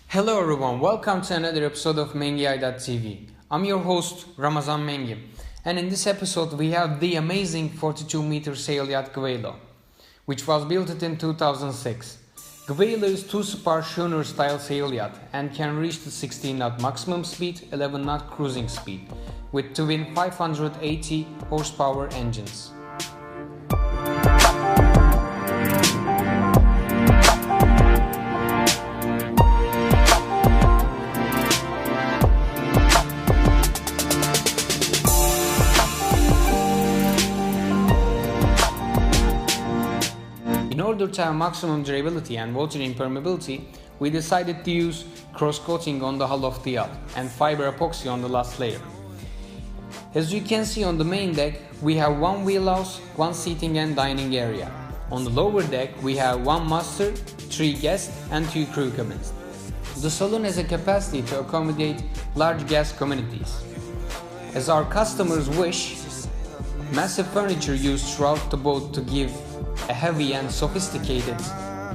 Hello everyone, welcome to another episode of Mengi Yay TV. I'm your host Ramazan Mengi, and in this episode we have the amazing 42-meter sail yacht Gweilo, which was built in 2006. Gweilo is two-spar schooner style sail yacht and can reach the 16-knot maximum speed, 11-knot cruising speed, with twin 580 horsepower engines. In order to have maximum durability and water impermeability, we decided to use cross-coating on the hull of the yacht and fiber epoxy on the last layer. As you can see on the main deck, we have one wheelhouse, one seating and dining area. On the lower deck, we have one master, 3 guests and 2 crew cabins. The saloon has a capacity to accommodate large guest communities. As our customers wish, massive furniture used throughout the boat to give a heavy and sophisticated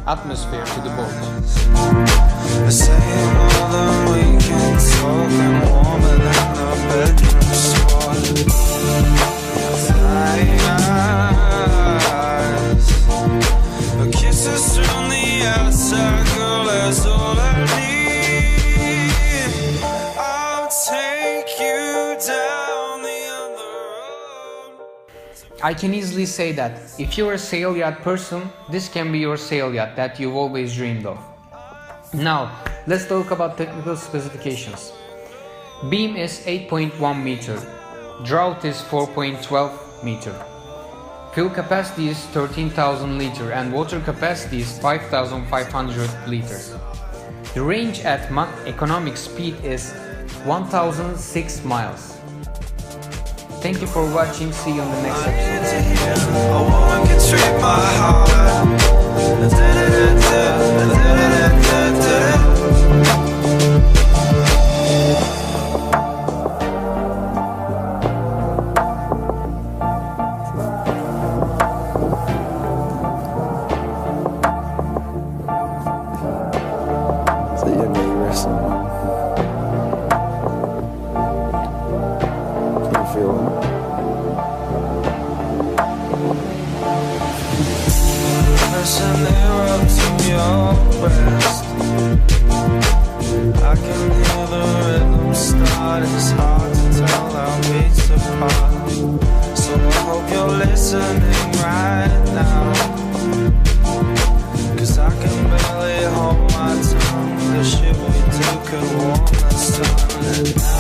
atmosphere to the boat. I can easily say that if you're a sail yacht person, this can be your sail yacht that you've always dreamed of. Now, let's talk about technical specifications. Beam is 8.1 meter, draught is 4.12 meter, fuel capacity is 13,000 liter and water capacity is 5,500 liters. The range at economic speed is 1,006 miles. Thank you for watching. See you on the next I can hear the rhythm start. It's hard to tell our beats apart. So I hope you're listening right now, 'cause I can barely hold my tongue. The shit we do could warm the sun.